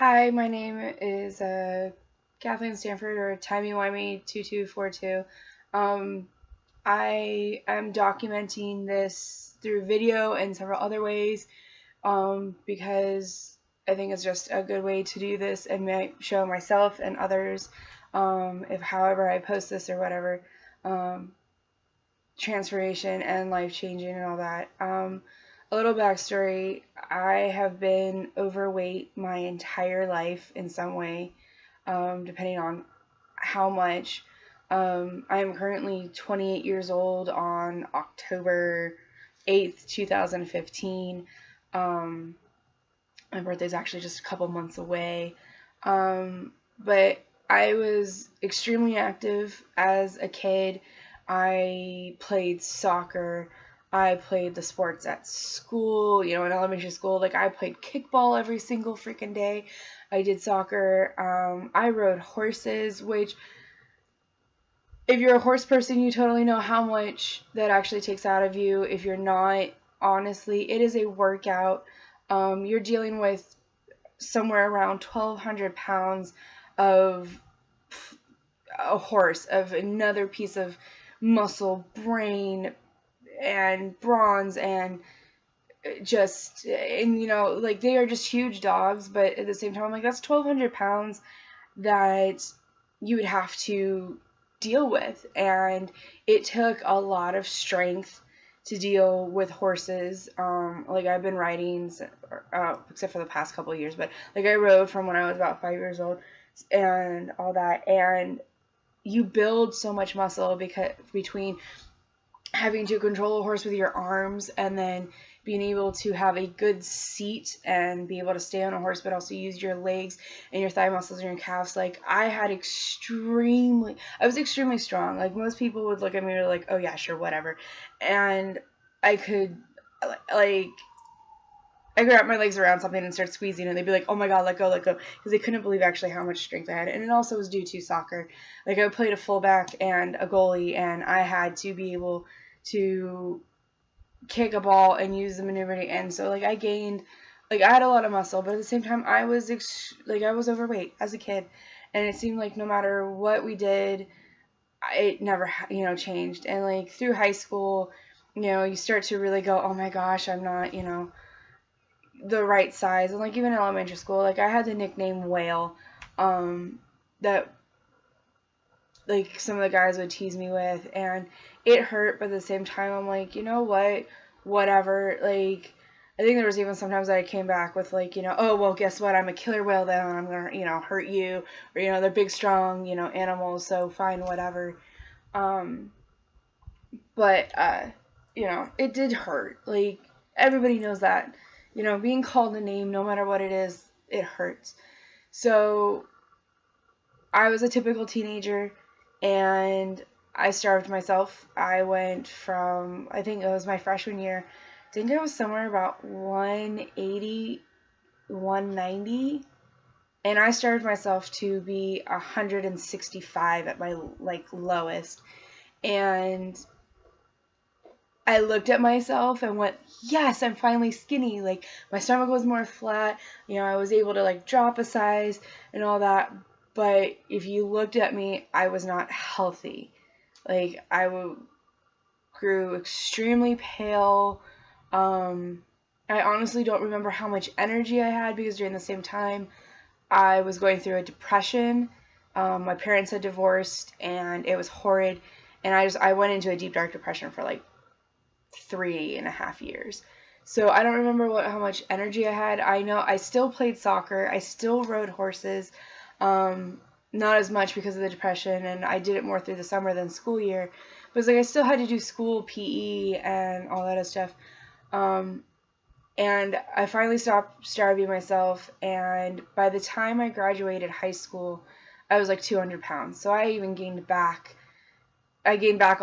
Hi, my name is Kathleen Stanford, or Timey-Wimey2242. Um, I am documenting this through video and several other ways because I think it's just a good way to do this and show myself and others, if however I post this or whatever, um, transformation and life changing and all that. A little backstory: I have been overweight my entire life in some way, depending on how much. I am currently 28 years old on October 8th, 2015. Um, my birthday's actually just a couple months away. But I was extremely active as a kid. I played soccer. I played the sports at school, in elementary school. Like, I played kickball every single freaking day. I did soccer. I rode horses, which, if you're a horse person, you totally know how much that actually takes out of you. If you're not, honestly, it is a workout. You're dealing with somewhere around 1,200 pounds of a horse, of another piece of muscle, brain, and bronze, and like, they are just huge dogs, but at the same time, I'm like, that's 1,200 pounds that you would have to deal with, and it took a lot of strength to deal with horses. Like, I've been riding, except for the past couple of years, but like, I rode from when I was about 5 years old and all that, and you build so much muscle because between having to control a horse with your arms and then being able to have a good seat and be able to stay on a horse, but also use your legs and your thigh muscles and your calves. Like, I was extremely strong. Like, most people would look at me and be like, oh yeah, sure, whatever. And I could, like, I could wrap my legs around something and start squeezing, and they'd be like, oh my god, let go, because they couldn't believe actually how much strength I had. And it also was due to soccer. Like, I played a fullback and a goalie, and I had to be able to kick a ball and use the maneuver to end. So, like, I had a lot of muscle, but at the same time, I was overweight as a kid, and it seemed like no matter what we did, it never, changed. And like, through high school, you start to really go, oh my gosh, I'm not, the right size. And like, even in elementary school, like, I had the nickname Whale, that like some of the guys would tease me with, and it hurt, but at the same time, I'm like, you know what, whatever. Like, I think there was even sometimes that I came back with, like, oh well, guess what, I'm a killer whale then, and I'm gonna, hurt you, or, they're big strong, animals, so fine, whatever. um but it did hurt. Like, everybody knows that, being called a name, no matter what it is, it hurts. So I was a typical teenager, and I starved myself. I went from, I think it was my freshman year, I think I was somewhere about 180, 190, and I starved myself to be 165 at my, like, lowest. And I looked at myself and went, yes, I'm finally skinny. Like, my stomach was more flat. I was able to, like, drop a size and all that. But if you looked at me, I was not healthy. Like, grew extremely pale. I honestly don't remember how much energy I had, because during the same time, I was going through a depression. My parents had divorced, and it was horrid. And I went into a deep, dark depression for like 3.5 years. So I don't remember how much energy I had. I know I still played soccer. I still rode horses. Not as much because of the depression, and I did it more through the summer than school year. But it's like, I still had to do school PE and all that other stuff. And I finally stopped starving myself, and by the time I graduated high school, I was like 200 pounds. So I even gained back all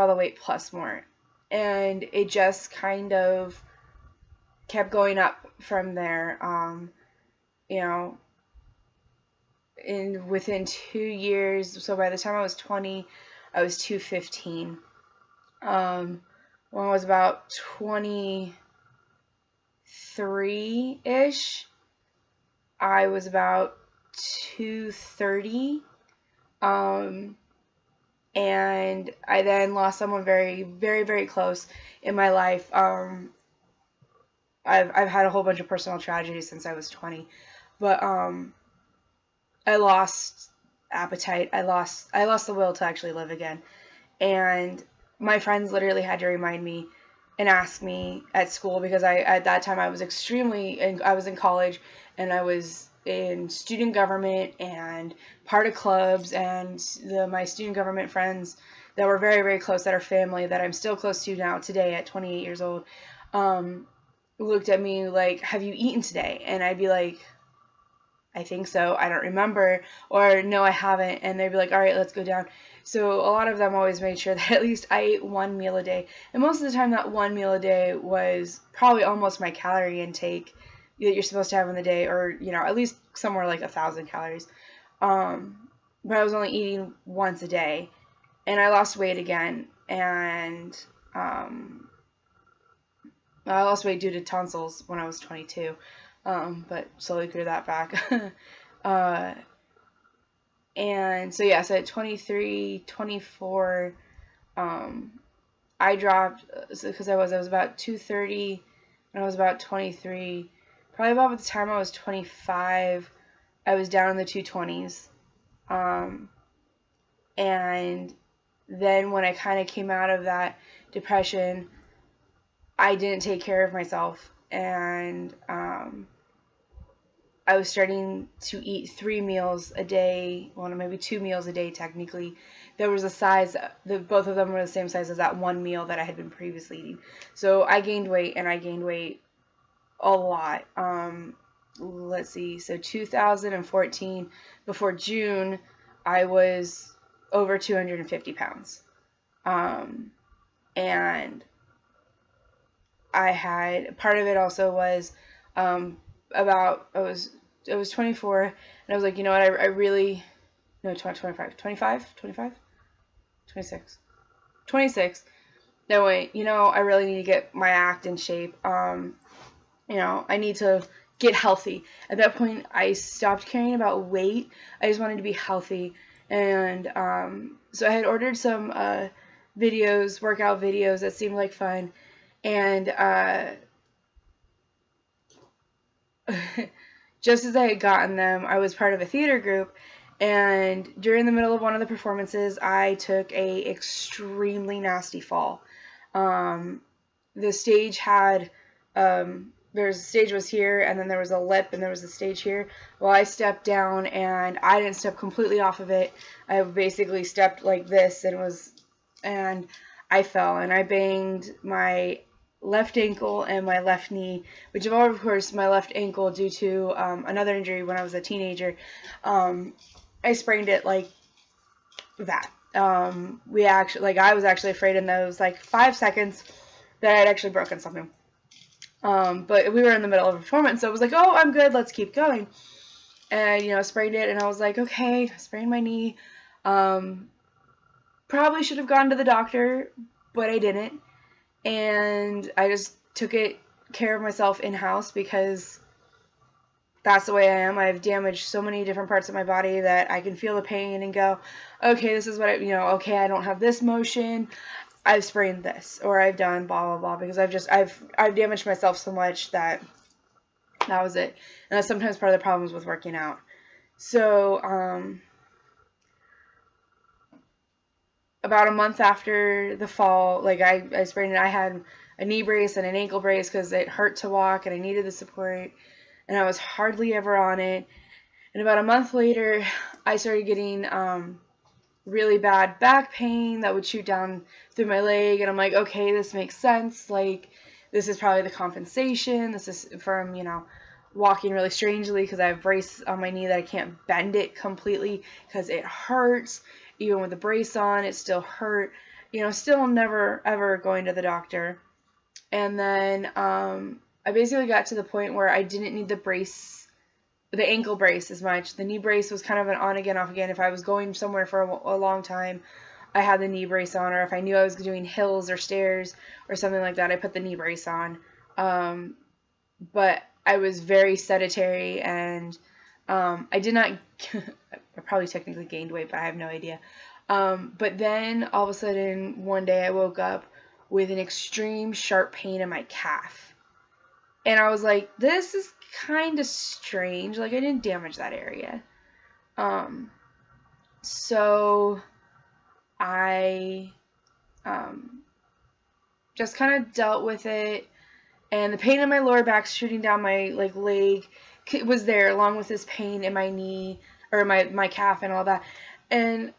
the weight plus more. And it just kind of kept going up from there. Within 2 years, so by the time I was 20, I was 215. When I was about 23-ish, I was about 230. And I then lost someone very, very, very close in my life. I've had a whole bunch of personal tragedies since I was 20, but I lost appetite. I lost the will to actually live again. And my friends literally had to remind me and ask me at school, because at that time I was I was in college, and I was in student government and part of clubs, and my student government friends that were very, very close, that are family, that I'm still close to now today at 28 years old, looked at me like, have you eaten today? And I'd be like, I think so, I don't remember, or no, I haven't. And they'd be like, all right, let's go down. So a lot of them always made sure that at least I ate one meal a day. And most of the time that one meal a day was probably almost my calorie intake that you're supposed to have in the day, or, you know, at least somewhere like 1,000 calories. But I was only eating once a day, and I lost weight again. And I lost weight due to tonsils when I was 22. But slowly grew that back. And so yeah, so at 23, 24, I dropped, because I was about 230 when I was about 23. Probably about the time I was 25, I was down in the 220s. And then when I kind of came out of that depression, I didn't take care of myself, and I was starting to eat 3 meals a day, well, maybe 2 meals a day technically. There was a size, both of them were the same size as that one meal that I had been previously eating. So I gained weight, and I gained weight a lot. Let's see, so 2014, before June, I was over 250 pounds. And I had, part of it also was, I was 24, and I was like, you know what, I really, no, 26. That way, you know, I really need to get my act in shape. You know, I need to get healthy. At that point, I stopped caring about weight. I just wanted to be healthy. And so I had ordered some videos, workout videos that seemed like fun. And just as I had gotten them, I was part of a theater group, and during the middle of one of the performances, I took a extremely nasty fall. The stage had, the stage was here, and then there was a lip, and there was a stage here. Well, I stepped down, and I didn't step completely off of it. I basically stepped like this, and I fell, and I banged my left ankle and my left knee, which of course my left ankle due to another injury when I was a teenager. I sprained it like that. I was actually afraid in those like 5 seconds that I had actually broken something. But we were in the middle of a performance, so I was like, oh, I'm good, let's keep going. And, you know, sprained it, and I was like, okay, sprained my knee. Probably should have gone to the doctor, but I didn't. And I just took care of myself in-house, because that's the way I am. I've damaged so many different parts of my body that I can feel the pain and go, okay, this is what okay, I don't have this motion. I've sprained this, or I've done blah, blah, blah, because I've damaged myself so much that was it. And that's sometimes part of the problems with working out. So, about a month after the fall, like I sprained it, I had a knee brace and an ankle brace because it hurt to walk and I needed the support, and I was hardly ever on it. And about a month later, I started getting really bad back pain that would shoot down through my leg, and I'm like, okay, this makes sense. Like, this is probably the compensation. This is from, walking really strangely, because I have a brace on my knee that I can't bend it completely because it hurts. Even with the brace on, it still hurt. Still never ever going to the doctor. And then I basically got to the point where I didn't need the ankle brace as much. The knee brace was kind of an on again, off again. If I was going somewhere for a long time, I had the knee brace on, or if I knew I was doing hills or stairs or something like that, I put the knee brace on. But I was very sedentary, and I did not, I probably technically gained weight, but I have no idea. But then all of a sudden, one day I woke up with an extreme sharp pain in my calf. And I was like, this is kind of strange. Like, I didn't damage that area. So I just kind of dealt with it. And the pain in my lower back shooting down my leg was there, along with this pain in my knee, or my calf and all that. And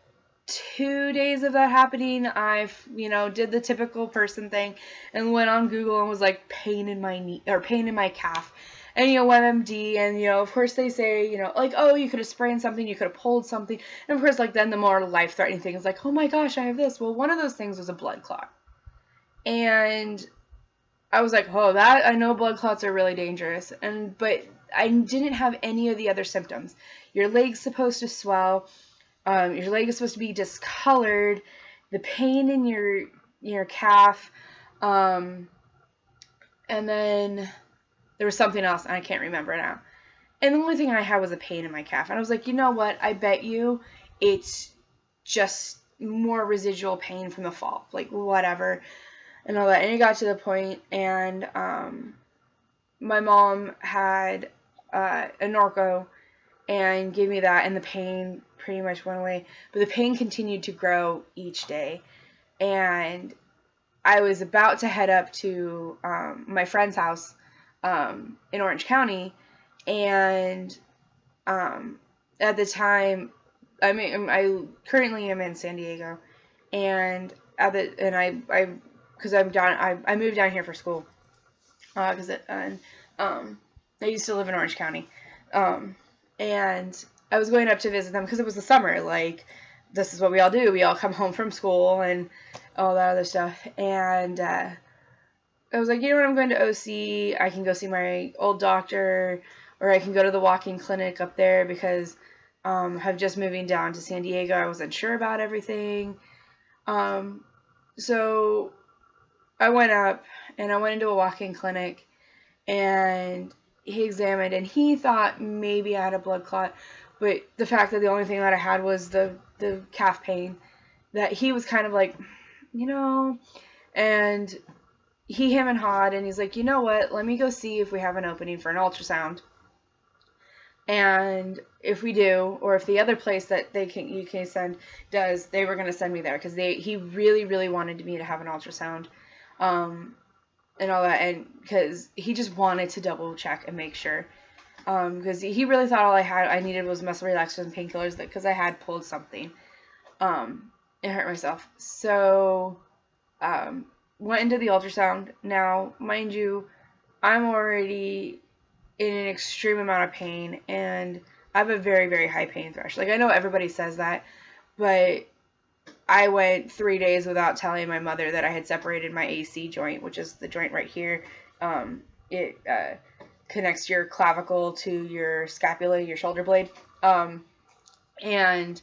2 days of that happening, I did the typical person thing and went on Google and was like, pain in my knee, or pain in my calf. And, WebMD, and, of course they say, like, oh, you could have sprained something, you could have pulled something. And, of course, like, then the more life-threatening thing is like, oh, my gosh, I have this. Well, one of those things was a blood clot. And I was like, oh, that, I know blood clots are really dangerous. But I didn't have any of the other symptoms. Your leg's supposed to swell. Your leg is supposed to be discolored. The pain in your calf. And then there was something else, and I can't remember now. And the only thing I had was a pain in my calf. And I was like, you know what? I bet you it's just more residual pain from the fall. Like, whatever. And all that. And it got to the point, and my mom had a Norco and gave me that, and the pain pretty much went away. But the pain continued to grow each day. And I was about to head up to my friend's house in Orange County, and at the time, I currently am in San Diego, and because I moved down here for school, I used to live in Orange County, and I was going up to visit them because it was the summer. Like, this is what we all do. We all come home from school and all that other stuff. And I was like, you know what, I'm going to OC. I can go see my old doctor, or I can go to the walk-in clinic up there because I'm just moving down to San Diego. I wasn't sure about everything. So I went up, and I went into a walk-in clinic, and he examined, and he thought maybe I had a blood clot. But the fact that the only thing that I had was the calf pain, that he was kind of like, and he him and hawed, and he's like, you know what, let me go see if we have an opening for an ultrasound. And if we do, or if the other place that you can send does, they were going to send me there because he really, really wanted me to have an ultrasound, and all that, and because he just wanted to double check and make sure, because he really thought all I needed was muscle relaxers and painkillers, because I had pulled something, and hurt myself. So went into the ultrasound. Now, mind you, I'm already in an extreme amount of pain, and I have a very, very high pain threshold. Like, I know everybody says that, but I went 3 days without telling my mother that I had separated my AC joint, which is the joint right here. It connects your clavicle to your scapula, your shoulder blade. And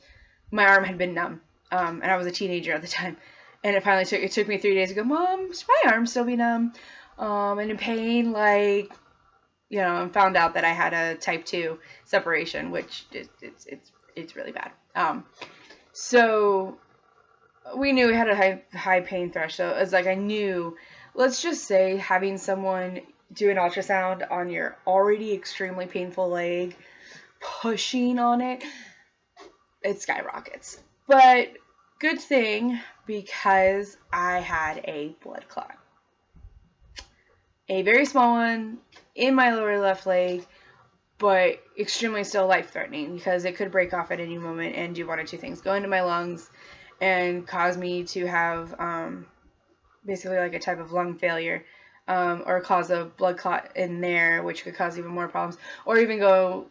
my arm had been numb, and I was a teenager at the time. And it took me 3 days to go, Mom, should my arm still be numb? And in pain, like, and found out that I had a type 2 separation, which it's really bad. So we knew we had a high pain threshold. It's like, I knew, let's just say, having someone do an ultrasound on your already extremely painful leg, pushing on it, it skyrockets. But good thing, because I had a blood clot. A very small one in my lower left leg, but extremely still life-threatening, because it could break off at any moment and do one or two things. Go into my lungs and cause me to have basically like a type of lung failure, or cause a blood clot in there, which could cause even more problems, or even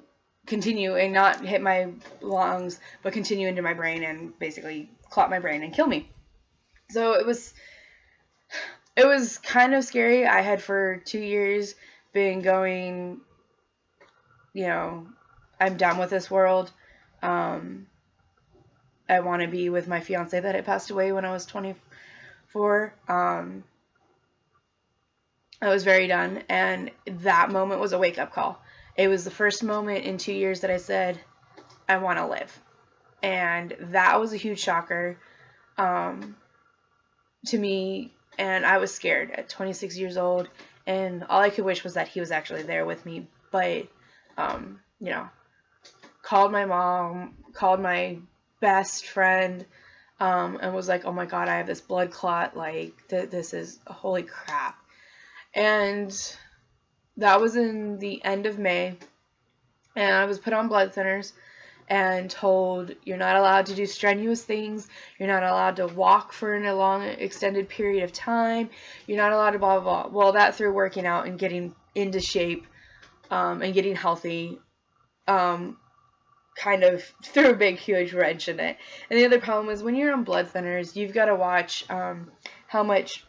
continue and not hit my lungs, but continue into my brain and basically clot my brain and kill me. So it was kind of scary. I had for 2 years been going, I'm done with this world. I want to be with my fiance that had passed away when I was 24. I was very done, and that moment was a wake-up call. It was the first moment in 2 years that I said, I want to live. And that was a huge shocker to me. And I was scared at 26 years old. And all I could wish was that he was actually there with me. But, you know, called my mom, called my best friend, and was like, oh my God, I have this blood clot. Like, this is holy crap. And that was in the end of May. And I was put on blood thinners and told you're not allowed to do strenuous things. You're not allowed to walk for a long extended period of time. You're not allowed to blah, blah, blah. Well, that through working out and getting into shape and getting healthy kind of threw a big, huge wrench in it. And the other problem is when you're on blood thinners, you've got to watch how much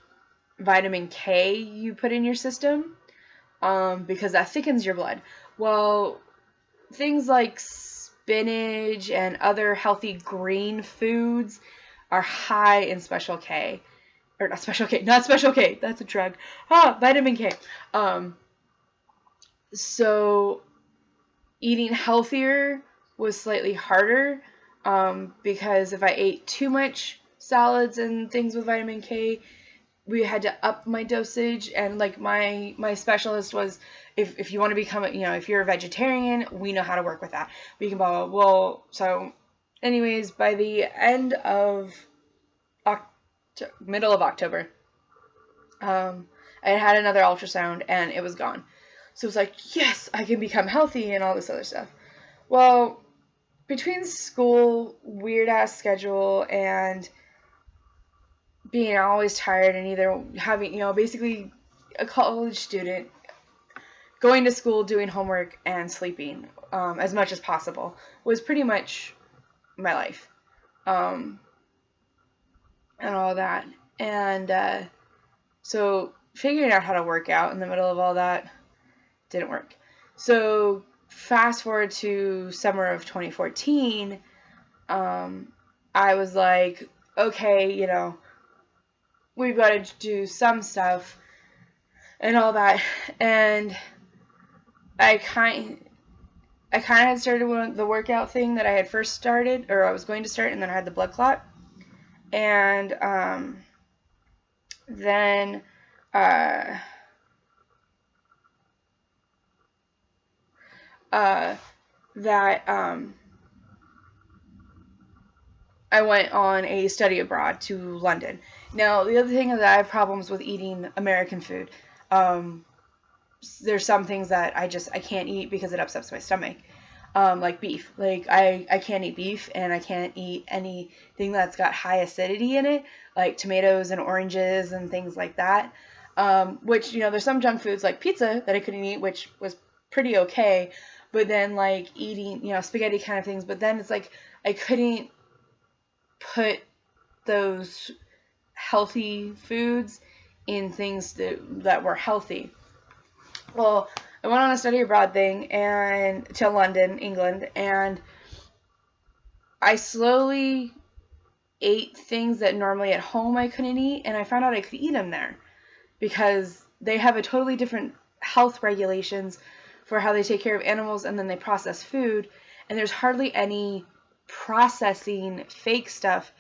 vitamin K you put in your system because that thickens your blood. Well, things like spinach and other healthy green foods are high in Special K. Or not Special K, not Special K, that's a drug. Vitamin K. So eating healthier was slightly harder because if I ate too much salads and things with vitamin K, we had to up my dosage. And like my specialist was, if you want to become, if you're a vegetarian, we know how to work with that. We can blah, blah. Well, so anyways, by the end of middle of October, I had another ultrasound and it was gone. So it was like, yes, I can become healthy and all this other stuff. Well, between school, weird-ass schedule, and being always tired and either having, basically a college student, going to school, doing homework, and sleeping as much as possible was pretty much my life. And all that. And so figuring out how to work out in the middle of all that didn't work. So fast forward to summer of 2014, I was like, okay, we've got to do some stuff and all that. And I kind of had started the workout thing that I had first started, or I was going to start, and then I had the blood clot. And then I went on a study abroad to London. Now, the other thing is that I have problems with eating American food. There's some things that I can't eat because it upsets my stomach. Like beef. Like, I can't eat beef, and I can't eat anything that's got high acidity in it, like tomatoes and oranges and things like that. Which, there's some junk foods like pizza that I couldn't eat, which was pretty okay. But then, like, eating, spaghetti kind of things. But then it's like I couldn't put those healthy foods in things that were healthy. Well, I went on a study abroad thing and to London, England, and I slowly ate things that normally at home I couldn't eat, and I found out I could eat them there because they have a totally different health regulations for how they take care of animals, and then they process food, and there's hardly any processing fake stuff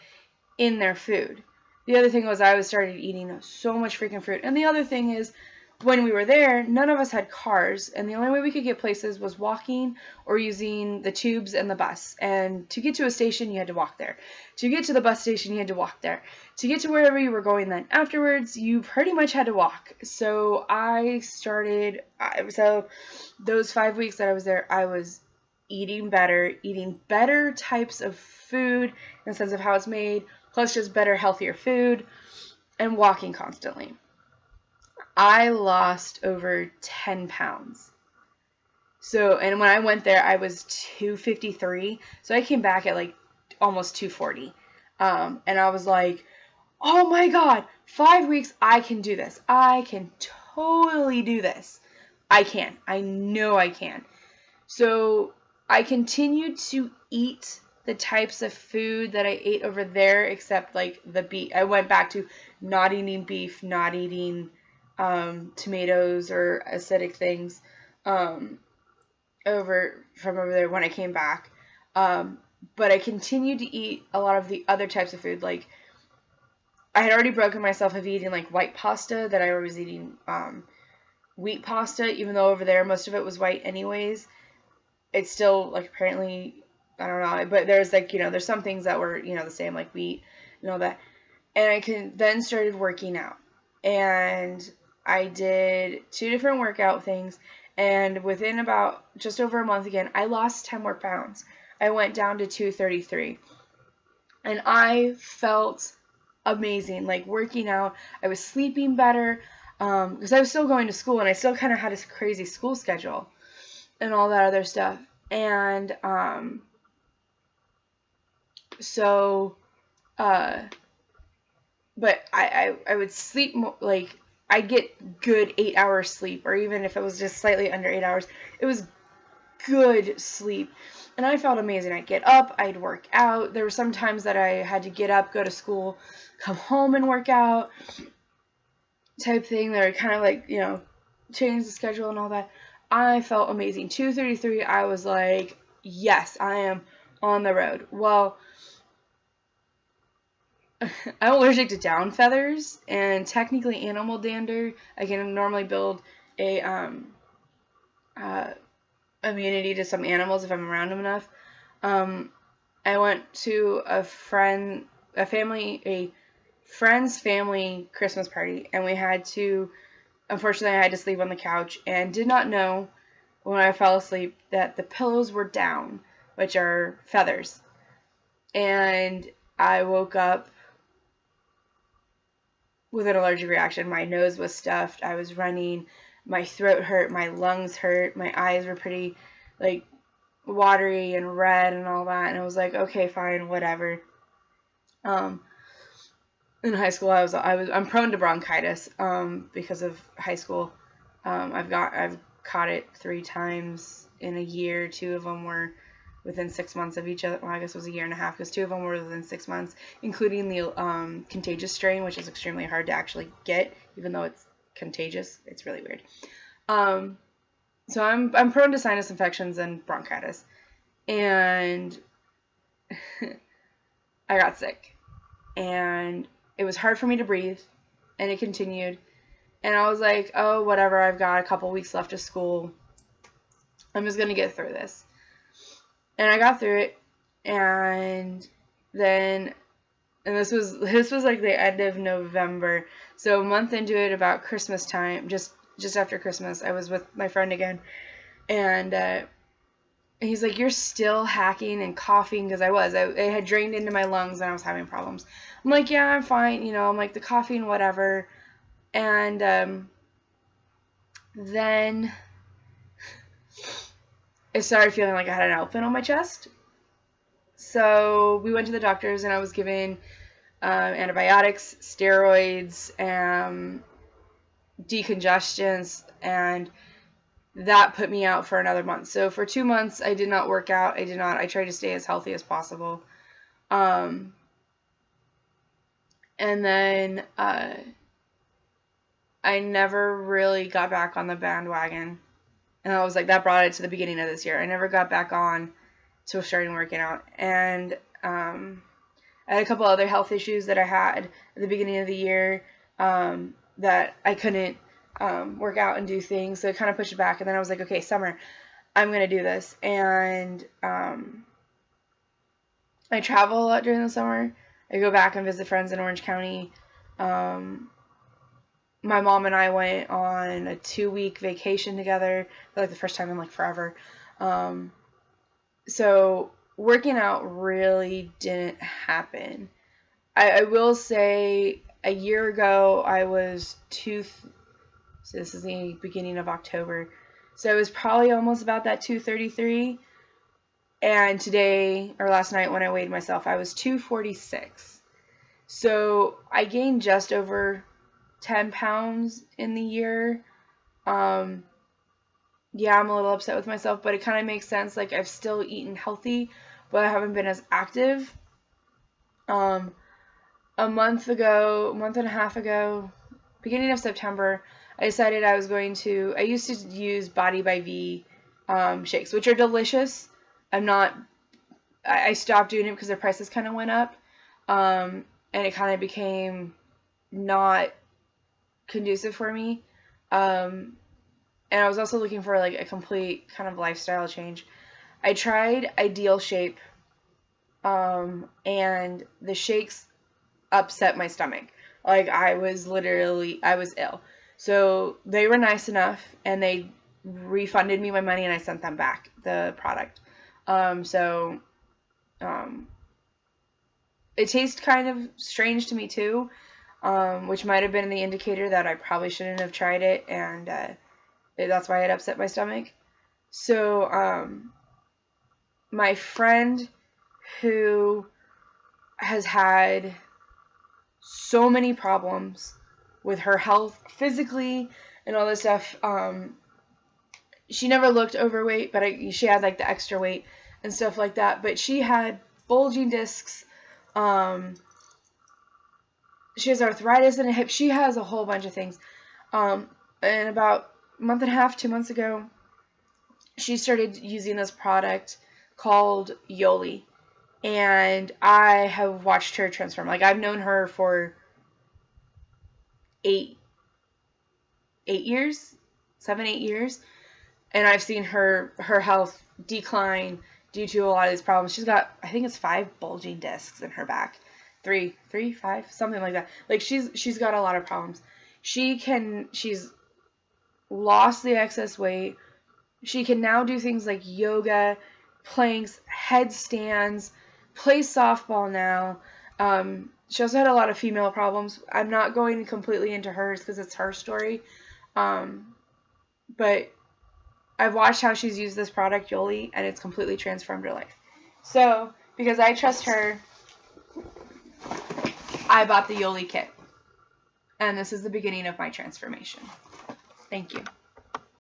in their food. The other thing was I started eating so much freaking fruit. And the other thing is, when we were there, none of us had cars, and the only way we could get places was walking or using the tubes and the bus. And to get to a station, you had to walk there. To get to the bus station, you had to walk there. To get to wherever you were going then afterwards, you pretty much had to walk. So so those 5 weeks that I was there, I was eating better types of food in the sense of how it's made, plus just better, healthier food, and walking constantly. I lost over 10 pounds. So, and when I went there, I was 253. So I came back at like almost 240. And I was like, oh my God, 5 weeks, I can do this. I can totally do this. I can. I know I can. So I continued to eat the types of food that I ate over there, except like the beef. I went back to not eating beef, not eating tomatoes or acidic things. from over there when I came back. But I continued to eat a lot of the other types of food. Like, I had already broken myself of eating like white pasta, that I was eating wheat pasta, even though over there most of it was white anyways. It's still, like, apparently, I don't know, but there's, like, there's some things that were, the same, like wheat and all that. And I then started working out. And I did 2 different workout things. And within about just over a month again, I lost 10 more pounds. I went down to 233. And I felt amazing. Like, working out, I was sleeping better. Because I was still going to school, and I still kind of had a crazy school schedule and all that other stuff. And but I would sleep like, I'd get good 8 hours sleep, or even if it was just slightly under 8 hours, it was good sleep. And I felt amazing. I'd get up, I'd work out. There were some times that I had to get up, go to school, come home and work out type thing. That would kind of like, change the schedule and all that. I felt amazing. 233, I was like, yes, I am on the road. Well, I'm allergic to down feathers and technically animal dander. I can normally build a immunity to some animals if I'm around them enough. I went to a friend's family Christmas party, and unfortunately I had to sleep on the couch, and did not know when I fell asleep that the pillows were down, which are feathers. And I woke up with an allergic reaction. My nose was stuffed, I was running, my throat hurt, my lungs hurt, my eyes were pretty, like, watery and red and all that, and I was like, okay, fine, whatever. In high school, I'm prone to bronchitis, because of high school. I've caught it 3 times in a year. 2 of them were within 6 months of each other. Well, I guess it was a year and a half, because 2 of them were within 6 months, including the contagious strain, which is extremely hard to actually get, even though it's contagious. It's really weird. So I'm prone to sinus infections and bronchitis, and I got sick, and it was hard for me to breathe, and it continued. And I was like, oh, whatever, I've got a couple weeks left of school. I'm just going to get through this. And I got through it, and this was like the end of November. So a month into it, about Christmas time, just after Christmas, I was with my friend again, and he's like, you're still hacking and coughing, because it had drained into my lungs and I was having problems. I'm like, yeah, I'm fine, I'm like, the coughing, whatever. And then I started feeling like I had an elephant on my chest. So we went to the doctors, and I was given antibiotics, steroids, decongestants, and that put me out for another month. So for 2 months, I did not work out. I tried to stay as healthy as possible. And then I never really got back on the bandwagon. And I was like, that brought it to the beginning of this year. I never got back on to starting working out. And I had a couple other health issues that I had at the beginning of the year, that I couldn't work out and do things, so it kind of pushed it back. And then I was like, okay, summer, I'm going to do this. And I travel a lot during the summer. I go back and visit friends in Orange County. My mom and I went on a 2-week vacation together, for like the first time in like forever. So working out really didn't happen. I will say, a year ago, I was so this is the beginning of October. So it was probably almost about that 233. And today, or last night when I weighed myself, I was 246. So I gained just over 10 pounds in the year. Yeah, I'm a little upset with myself, but it kind of makes sense. Like, I've still eaten healthy, but I haven't been as active. A month and a half ago, beginning of September, I decided I used to use Body by V shakes, which are delicious. I stopped doing it because their prices kind of went up, and it kind of became not conducive for me. And I was also looking for like a complete kind of lifestyle change. I tried Ideal Shape, and the shakes upset my stomach. Like I was ill. So they were nice enough, and they refunded me my money, and I sent them back the product. It tastes kind of strange to me too, which might have been the indicator that I probably shouldn't have tried it, and that's why it upset my stomach. So my friend who has had so many problems with her health physically and all this stuff, she never looked overweight, but she had like the extra weight and stuff like that, but she had bulging discs. She has arthritis in her hip. She has a whole bunch of things. And about a month and a half, 2 months ago, she started using this product called Yoli. And I have watched her transform. Like, I've known her for 8 years, 7, 8 years. And I've seen her health decline due to a lot of these problems. She's got, I think it's 5 bulging discs in her back. 3, 5, something like that. Like, she's got a lot of problems. She's lost the excess weight. She can now do things like yoga, planks, headstands, play softball now. She also had a lot of female problems. I'm not going completely into hers because it's her story. But I've watched how she's used this product, Yoli, and it's completely transformed her life. So, because I trust her, I bought the Yoli kit. And this is the beginning of my transformation. Thank you.